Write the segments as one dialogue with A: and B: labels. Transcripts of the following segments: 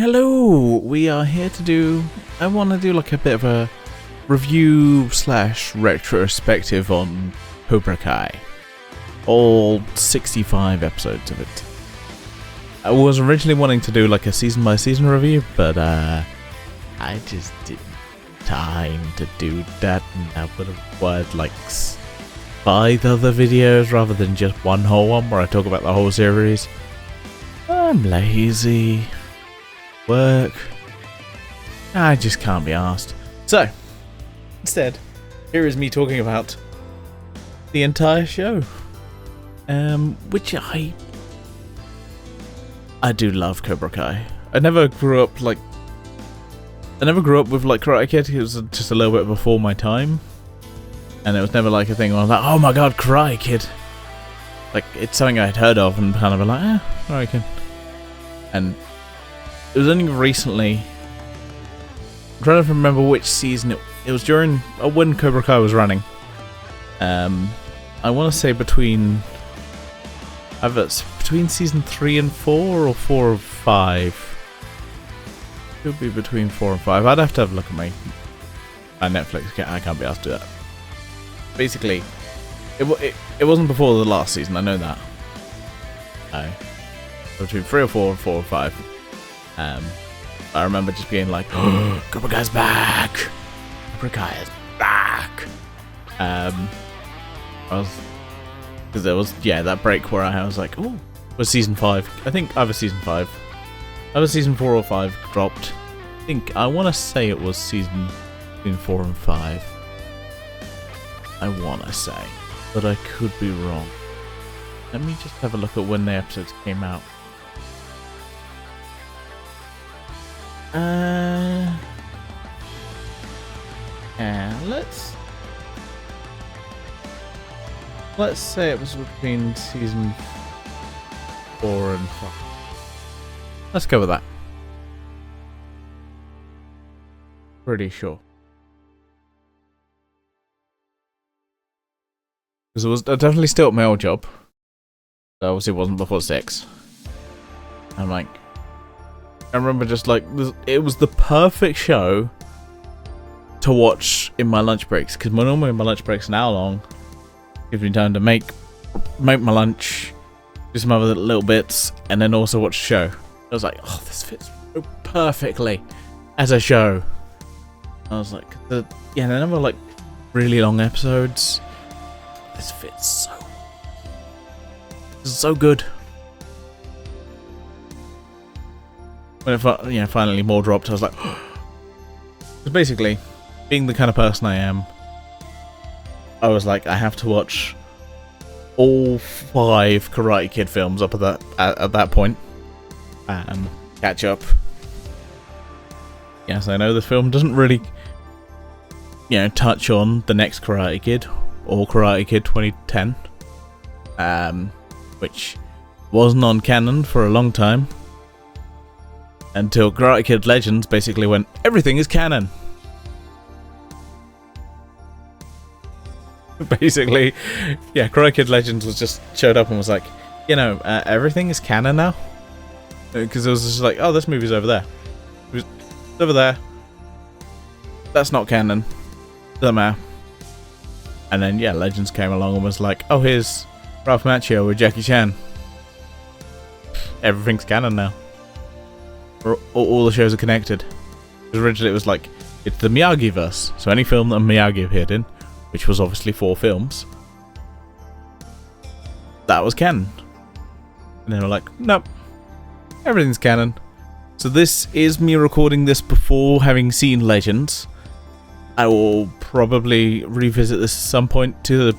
A: Hello, we are here to do, I want to do like a bit of a review slash retrospective on Cobra Kai. All 65 episodes of it. I was originally wanting to do like a season by season review, but I just didn't have time to do that, and I would have required like 5 other videos rather than just one whole one where I talk about the whole series. I'm lazy. Work. I just can't be asked. So, instead, here is me talking about the entire show. Which I do love Cobra Kai. I never grew up with like Karate Kid. It was just a little bit before my time. And it was never like a thing where I was like, oh my god, Karate Kid. Like, it's something I'd heard of and kind of been like, Karate Kid. And it was only recently, I'm trying to remember which season it was during, when Cobra Kai was running. I want to say between season 3 and 4 or 4 or 5. Could be between 4 and 5. I'd have to have a look at my Netflix. I can't be asked to do that. Basically, it wasn't before the last season. I know that. Between 3 or 4 and 4 or 5. I remember just being like, oh, Cobra Kai's back! Cobra Kai is back! Because there was, that break where I was like, oh, it was season 5. I think either season 5. Either season 4 or 5 dropped. I want to say it was season 4 and 5. I want to say, but I could be wrong. Let me just have a look at when the episodes came out. Let's say it was between season 4 and 5. Let's go with that. Pretty sure. Because it was definitely still at my old job. So obviously it wasn't before 6. I'm like, I remember just like, it was the perfect show to watch in my lunch breaks. Because normally my lunch breaks an hour long. Gives me time to make my lunch, do some other little bits, and then also watch the show. I was like, oh, this fits so perfectly as a show. I was like, they never like really long episodes. This fits so good. When it finally more dropped, I was like, because basically, being the kind of person I am, I was like, I have to watch all 5 Karate Kid films up at that point and catch up. Yes, I know the film doesn't really, touch on the next Karate Kid or Karate Kid 2010, which was non-canon for a long time until Karate Kid Legends basically went, everything is canon. Basically, Karate Kid Legends was just showed up and was like, everything is canon now. Because it was just like, oh, this movie's over there. It's over there. That's not canon. Doesn't matter. And then, Legends came along and was like, oh, here's Ralph Macchio with Jackie Chan. Everything's canon now. All the shows are connected. Because originally it was like, it's the Miyagi-verse. So any film that Miyagi appeared in, which was obviously 4 films, that was canon. And they were like, nope, everything's canon. So this is me recording this before having seen Legends. I will probably revisit this at some point to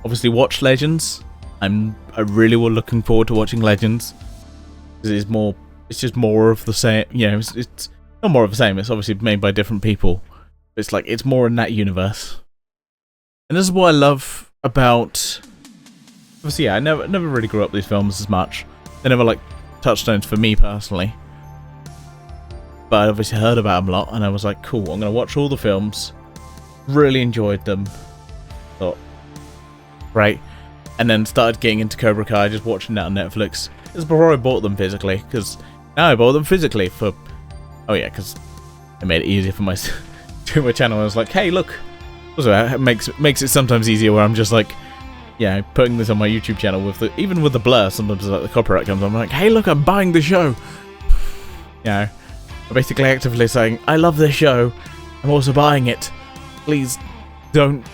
A: obviously watch Legends. I really was looking forward to watching Legends. It's just more of the same, it's not more of the same, it's obviously made by different people. It's like, it's more in that universe. And this is what I love about, obviously, I never really grew up with these films as much. They're never like touchstones for me personally. But I obviously heard about them a lot, and I was like, cool, I'm going to watch all the films. Really enjoyed them. Thought, right. And then started getting into Cobra Kai, just watching that on Netflix. This is before I bought them physically, because No, I bought them physically for... Oh yeah, because it made it easier for my to my channel. I was like, hey, look. Also, it makes it sometimes easier where I'm just like, yeah, putting this on my YouTube channel with the even with the blur. Sometimes like the copyright comes. I'm like, hey, look, I'm buying the show. You know, I'm basically actively saying, I love this show. I'm also buying it. Please don't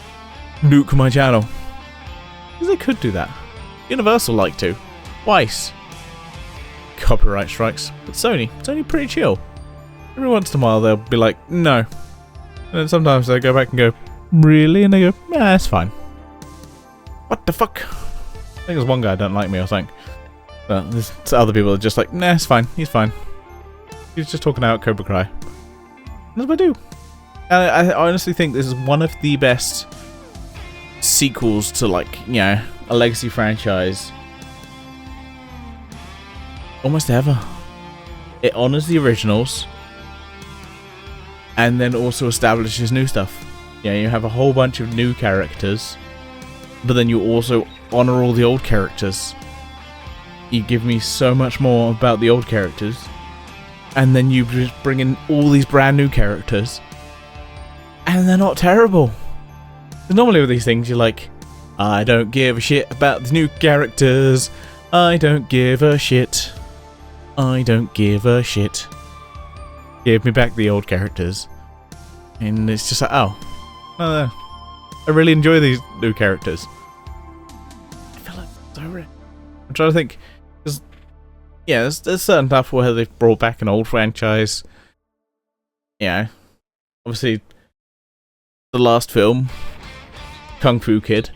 A: nuke my channel. Because they could do that. Universal like to. Twice. Copyright strikes. But Sony pretty chill. Every once in a while they'll be like, no. And then sometimes they go back and go, really? And they go, nah, it's fine. What the fuck? I think there's one guy who don't like me or something. But there's other people that are just like, nah, it's fine. He's fine. He's just talking out Cobra Kai. That's what I do. And I honestly think this is one of the best sequels to, like, you know, a legacy franchise almost ever. It honors the originals and then also establishes new stuff. Yeah, you have a whole bunch of new characters, but then you also honor all the old characters. You give me so much more about the old characters, and then you just bring in all these brand new characters, and they're not terrible. Normally with these things, you're like, I don't give a shit about the new characters. I don't give a shit. I don't give a shit. Give me back the old characters. And it's just like, oh, no, I really enjoy these new characters. I feel like it's over it. I'm trying to think. Cause, yeah, there's certain stuff where they've brought back an old franchise. Yeah. Obviously, the last film, Kung Fu Kid.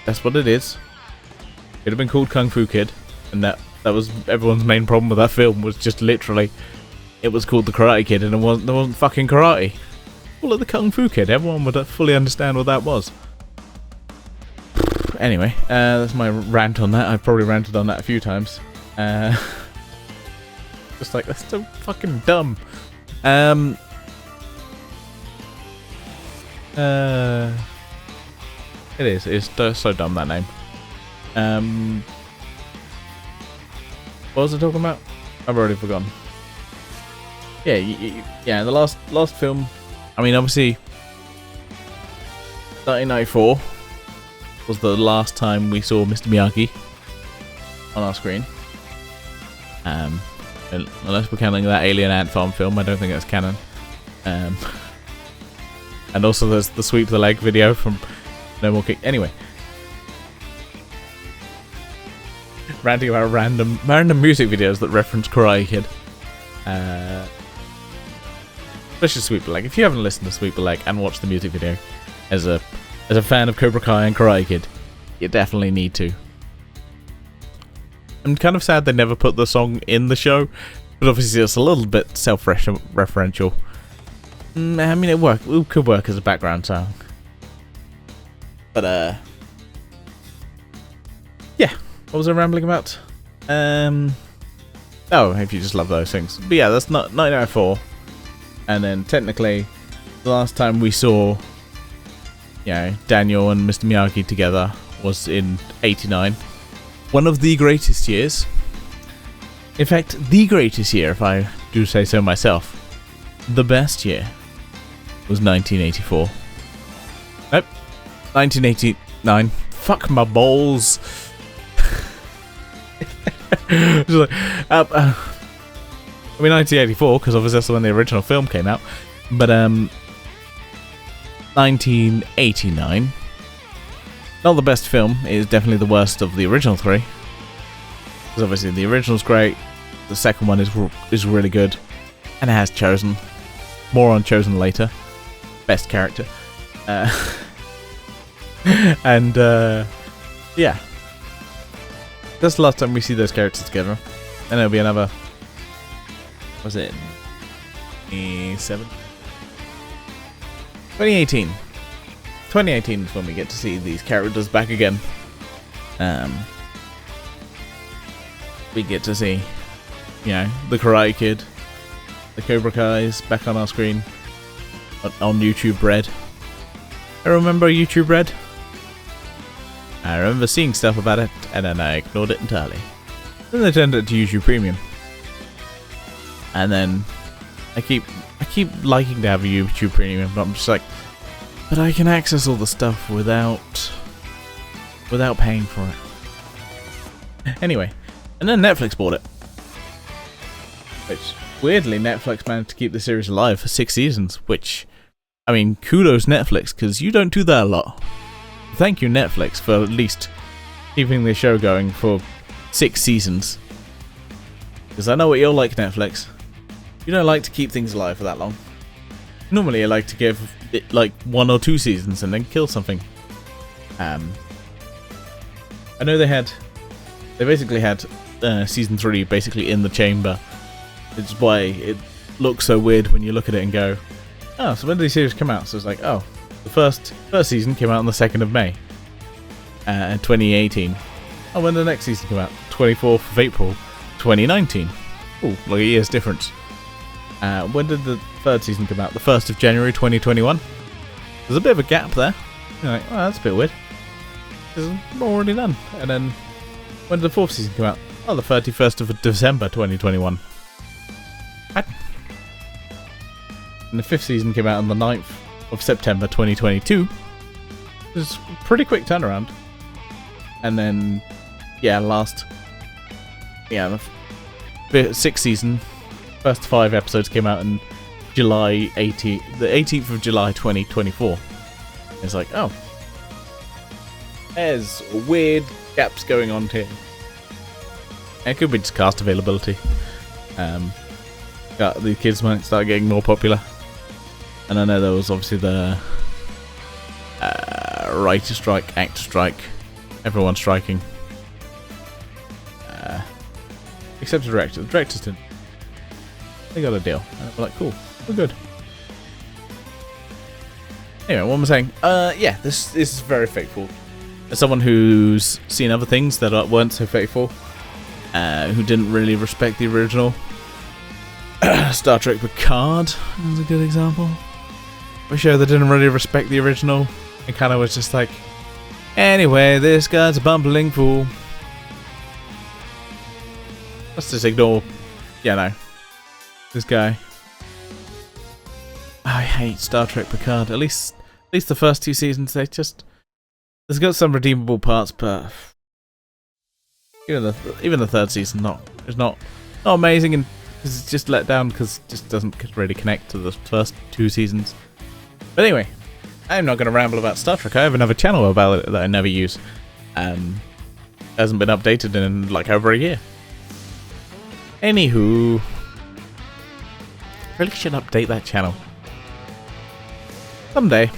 A: That's what it is. It'd have been called Kung Fu Kid, and that was everyone's main problem with that film, was just literally it was called The Karate Kid and there wasn't fucking karate. Well, like the Kung Fu Kid, everyone would fully understand what that was. Anyway, that's my rant on that. I've probably ranted on that a few times. Just like, that's so fucking dumb. It is. It's so dumb, that name. What was I talking about? I've already forgotten. Yeah, yeah. The last film. I mean, obviously, 1994 was the last time we saw Mr. Miyagi on our screen. Unless we're counting that Alien Ant Farm film, I don't think that's canon. And also, there's the sweep the leg video from No More Kick. Anyway. Ranting about random music videos that reference Karate Kid. Especially Sweep the Leg. If you haven't listened to Sweep the Leg and watched the music video as a fan of Cobra Kai and Karate Kid, you definitely need to. I'm kind of sad they never put the song in the show, but obviously it's a little bit self-referential. I mean, it could work as a background song. But, yeah. What was I rambling about? Oh, if you just love those things. But yeah, that's not 1994. And then, technically, the last time we saw, you know, Daniel and Mr. Miyagi together was in 89. One of the greatest years. In fact, the greatest year, if I do say so myself. The best year was 1984. Nope. 1989. Fuck my balls. Just like, I mean 1984, because obviously that's when the original film came out. But 1989. Not the best film. It is definitely the worst of the original three. Because obviously the original's great. The second one is really good, and it has Chosen. More on Chosen later. Best character. And yeah. That's the last time we see those characters together. And it'll be another... Was it 2018 is when we get to see these characters back again. We get to see, you know, the Karate Kid, the Cobra Kai's back on our screen on YouTube Red. I remember YouTube Red. I remember seeing stuff about it, and then I ignored it entirely. Then they turned it to YouTube Premium. And then I keep liking to have a YouTube Premium, but I'm just like, but I can access all the stuff without paying for it. Anyway, and then Netflix bought it. Which, weirdly, Netflix managed to keep the series alive for 6 seasons, which, I mean, kudos Netflix, because you don't do that a lot. Thank you, Netflix, for at least keeping the show going for 6 seasons. Because I know what you're like, Netflix. You don't like to keep things alive for that long. Normally, I like to give it like 1 or 2 seasons and then kill something. I know they basically had season 3 basically in the chamber. Which is why it looks so weird when you look at it and go, oh, so when did the series come out? So it's like, oh, the first season came out on the 2nd of May, 2018. Oh, when did the next season come out? 24th of April, 2019. Ooh, like a year's difference. When did the 3rd season come out? The 1st of January, 2021. There's a bit of a gap there. You're like, oh, that's a bit weird. It's already done. And then, when did the 4th season come out? Oh, the 31st of December, 2021. What? And the 5th season came out on the 9th of September 2022. It was a pretty quick turnaround. And then, yeah, the 6th season, first 5 episodes came out in the 18th of July 2024. It's like, oh, there's weird gaps going on here. It could be just cast availability. The kids might start getting more popular. And I know there was obviously the writer strike, actor strike, everyone striking. Except the director. The directors didn't. They got a deal. And we're like, cool, we're good. Anyway, what am I saying? Yeah, this is very faithful. As someone who's seen other things that weren't so faithful, who didn't really respect the original, Star Trek Picard is a good example. A show that didn't really respect the original. It kind of was just like, anyway, this guy's a bumbling fool. Let's just ignore, this guy. I hate Star Trek Picard. At least the first 2 seasons, there's got some redeemable parts, but even the 3rd season, it's not amazing, and it's just let down because it just doesn't really connect to the first 2 seasons. But anyway, I'm not going to ramble about Star Trek. I have another channel about it that I never use. Hasn't been updated in like over a year. Anywho, really should update that channel someday.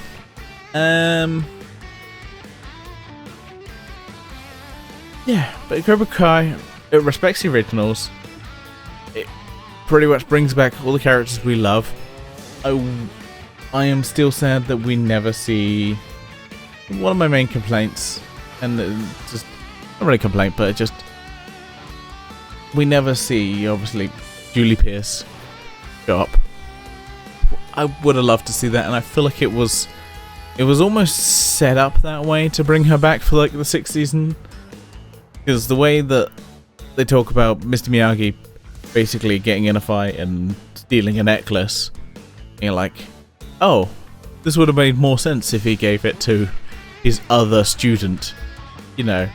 A: Yeah, but Cobra Kai, it respects the originals. It pretty much brings back all the characters we love. I am still sad that we never see one of my main complaints, and just not really a complaint, but it just we never see obviously Julie Pierce go up. I would have loved to see that, and I feel like it was almost set up that way to bring her back for like the 6th season. Because the way that they talk about Mr. Miyagi basically getting in a fight and stealing a necklace, you're like, oh, this would have made more sense if he gave it to his other student. You know,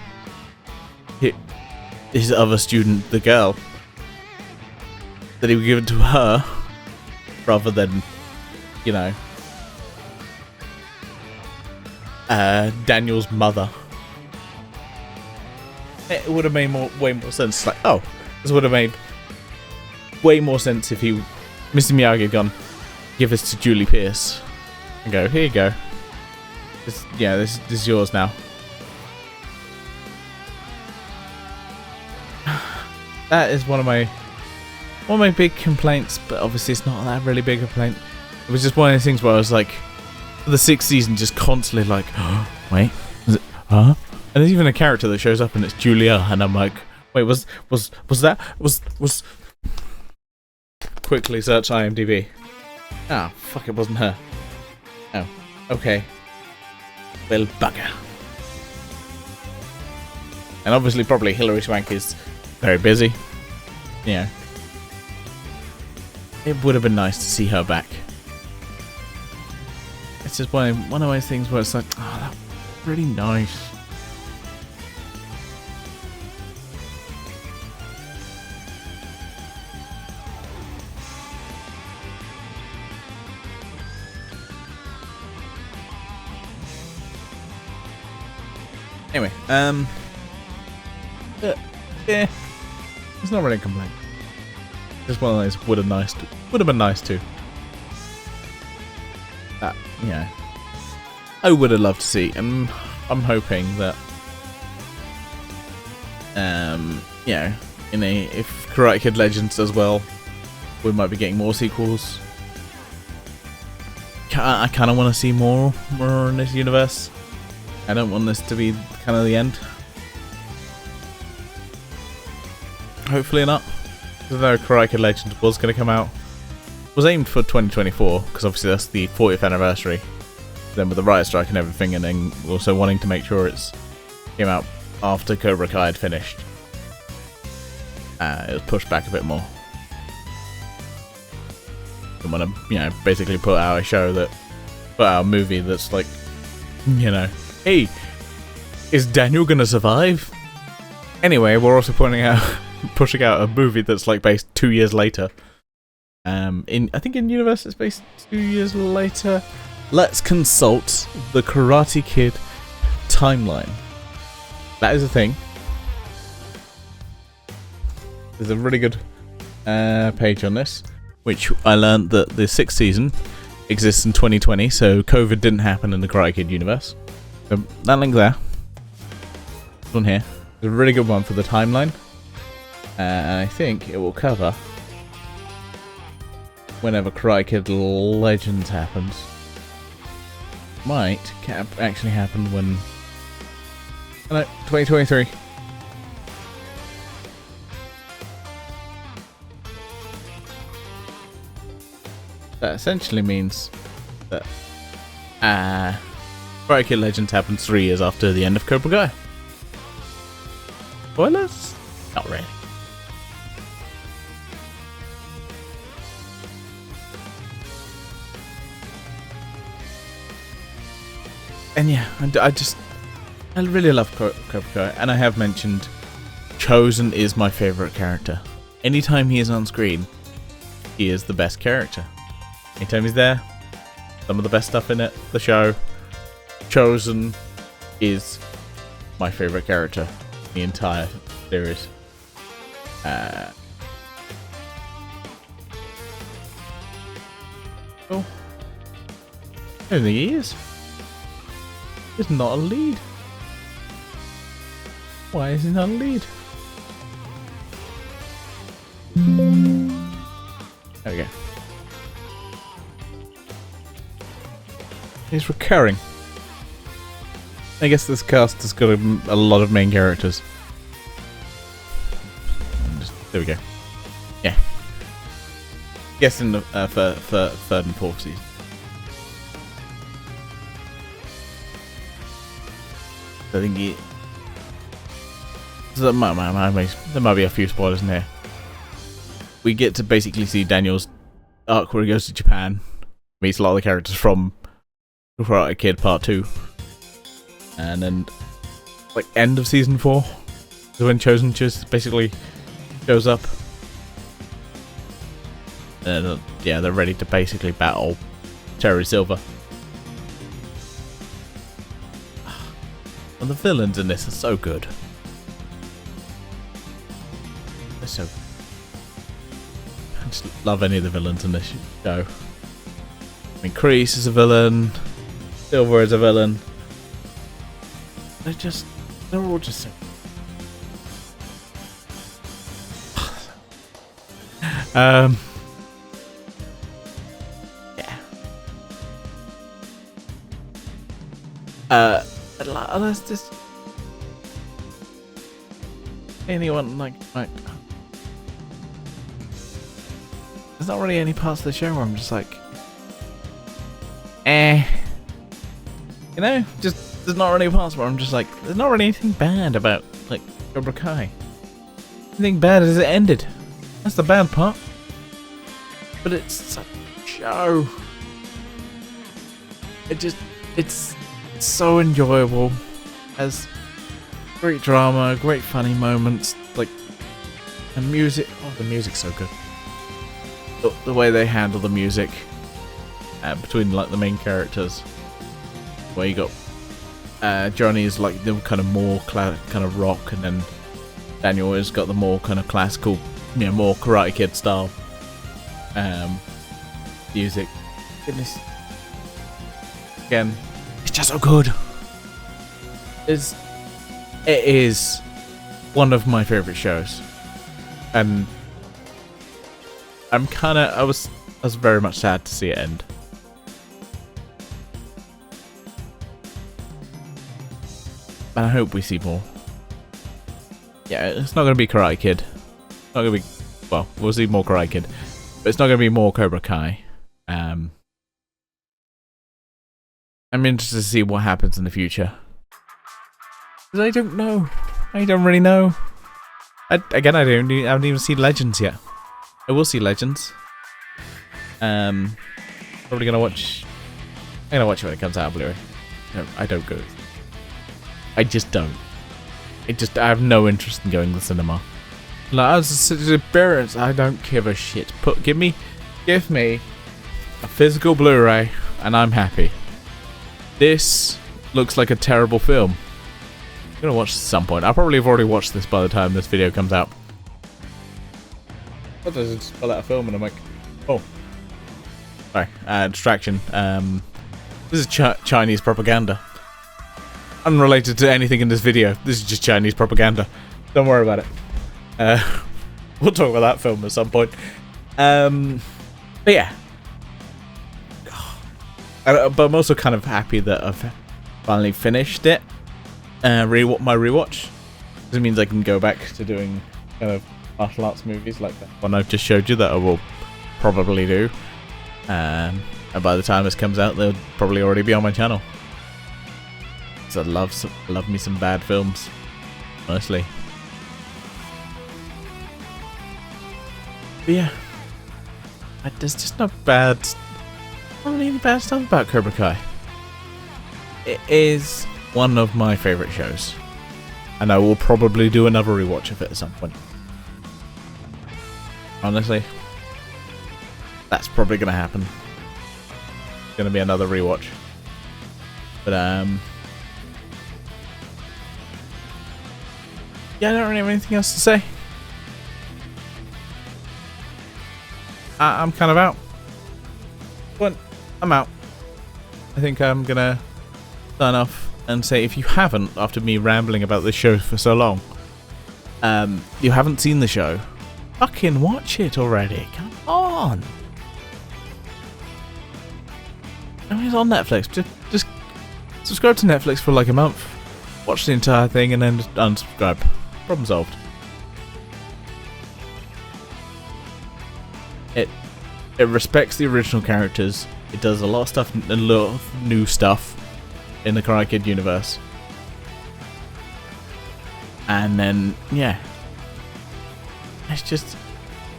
A: his other student, the girl. That he would give it to her, rather than, you know, Daniel's mother. It would have made way more sense. It's like, oh, this would have made way more sense if Mr. Miyagi had gone, give this to Julie Pierce, and go, here you go. This is yours now. That is one of my big complaints, but obviously it's not that really big a complaint. It was just one of those things where I was like, the 6th season just constantly like, oh, wait, is it, huh? And there's even a character that shows up and it's Julia, and I'm like, wait, was that quickly search IMDb. Ah, fuck, it wasn't her. Oh, okay. Well, bugger. And obviously probably Hilary Swank is very busy. You know. it would have been nice to see her back. It's just one of those things where it's like, oh, that was really nice. Anyway, yeah, it's not really a complaint. Just one of those would have been nice too. That, yeah, I would have loved to see, and I'm hoping that, you know, if Karate Kid Legends does well, we might be getting more sequels. I kind of want to see more in this universe. I don't want this to be kind of the end. Hopefully not. Though Karate Kid Legends was going to come out, was aimed for 2024 because obviously that's the 40th anniversary. Then with the riot strike and everything, and then also wanting to make sure it's came out after Cobra Kai had finished, it was pushed back a bit more. I want to, you know, basically put out a movie that's like, you know, hey, is Daniel gonna survive? Anyway, we're also pushing out a movie that's like based 2 years later. I think in universe it's based 2 years later. Let's consult the Karate Kid timeline. That is a thing. There's a really good page on this, which I learned that the 6th season exists in 2020, so COVID didn't happen in the Karate Kid universe. So that link there. This one here. It's a really good one for the timeline. And I think it will cover whenever Karate Kid Legends happens. Might actually happen when... I don't know, 2023. That essentially means that Karate Kid Legends happens 3 years after the end of Cobra Kai. Spoilers? Not really. And yeah, I really love Cobra Kai, and I have mentioned Chosen is my favourite character. Anytime he is on screen, he is the best character. Anytime he's there, some of the best stuff in it, the show. Chosen is my favourite character in the entire series. Oh, I don't think he is. He's not a lead. Why is he not a lead? There we go. He's recurring. I guess this cast has got a lot of main characters. There we go. Yeah. Guess in the for third and fourth season. I think so there might be a few spoilers in here. We get to basically see Daniel's arc where he goes to Japan, meets a lot of the characters from Karate Kid Part 2, and then like end of season 4 is when Chosen just basically shows up. And yeah, they're ready to basically battle Terry Silver. And the villains in this are so good. They're so... I just love any of the villains in this show. I mean, Kreese is a villain. Silver is a villain. They're all just so... yeah. Let's just... Anyone like... There's not really any parts of the show where I'm just like... You know? Just... There's not really parts where I'm just like... There's not really anything bad about, like, Cobra Kai. Anything bad is it ended. That's the bad part. but it's such a show. It's so enjoyable. Has great drama, great funny moments, like, and music. Oh, the music's so good. The way they handle the music between like the main characters, where you got Johnny is like the kind of more kind of rock, and then Daniel has got the more kind of classical, more Karate Kid style music. Goodness, again, it's just so good. It is one of my favorite shows, and I was very much sad to see it end. And I hope we see more. Yeah, it's not going to be Karate Kid. It's not going to be... Well, we'll see more Karate Kid. But it's not going to be more Cobra Kai. I'm interested to see what happens in the future. Because I don't know. I don't really know. I haven't even seen Legends yet. I will see Legends. Probably going to watch... I'm going to watch it when it comes out on Blu-ray. No, I don't go... I just don't. I have no interest in going to the cinema. Like, as an experience, I don't give a shit. Give me a physical Blu-ray, and I'm happy. This looks like a terrible film. I'm gonna watch this at some point. I'll probably have already watched this by the time this video comes out. What does it just pull out a film and I'm like, oh. Sorry, distraction. This is Chinese propaganda. Unrelated to anything in this video. This is just Chinese propaganda. Don't worry about it. We'll talk about that film at some point. But yeah. But I'm also kind of happy that I've finally finished it. My rewatch. Because it means I can go back to doing kind of martial arts movies like that one I've just showed you that I will probably do. And by the time this comes out, they'll probably already be on my channel. I love me some bad films, honestly. But yeah, there's just not any bad stuff about Cobra Kai. It is one of my favourite shows, and I will probably do another rewatch of it at some point. Honestly, that's probably going to happen. It's going to be another rewatch. But yeah, I don't really have anything else to say. I'm kind of out. But I'm out. I think I'm gonna sign off and say, if you haven't, after me rambling about this show for so long, you haven't seen the show, fucking watch it already. Come on. I mean, it's on Netflix. Just subscribe to Netflix for like a month. Watch the entire thing and then just unsubscribe. Problem solved. It respects the original characters. It does a lot of stuff, a lot of new stuff in the Karate Kid universe. And then, yeah, it's just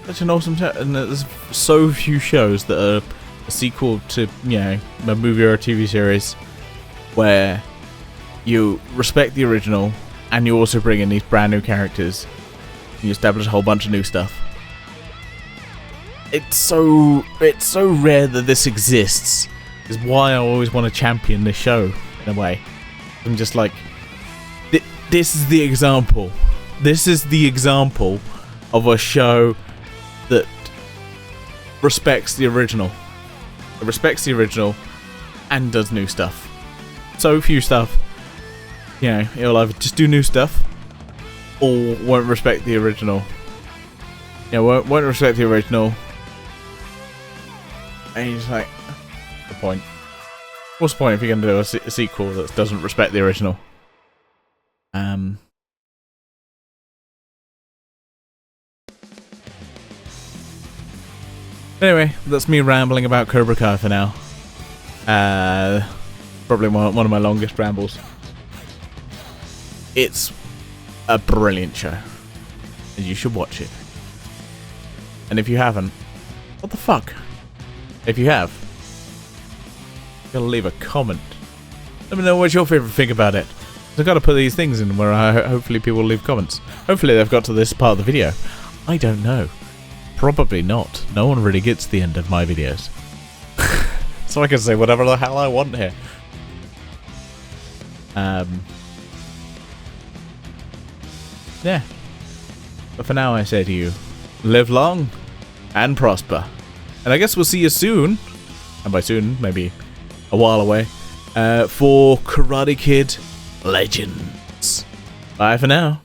A: such an awesome show. And there's so few shows that are a sequel to, a movie or a TV series where you respect the original and you also bring in these brand new characters. You establish a whole bunch of new stuff. It's so rare that this exists. Is why I always want to champion this show in a way. I'm just like, this is the example. This is the example of a show that respects the original. It respects the original and does new stuff. So few stuff. It'll either just do new stuff or won't respect the original. Won't respect the original. And you're just like, what's the point? What's the point if you're going to do a sequel that doesn't respect the original? Anyway, that's me rambling about Cobra Kai for now. Probably one of my longest rambles. It's a brilliant show, and you should watch it. And if you haven't, What the fuck? If you have, you gotta leave a comment. Let me know what's your favourite thing about it. I've got to put these things in where hopefully people will leave comments. Hopefully they've got to this part of the video. I don't know. Probably not. No one really gets to the end of my videos. So I can say whatever the hell I want here. Yeah. But for now I say to you, live long and prosper. And I guess we'll see you soon. And by soon, maybe a while away. For Karate Kid Legends. Bye for now.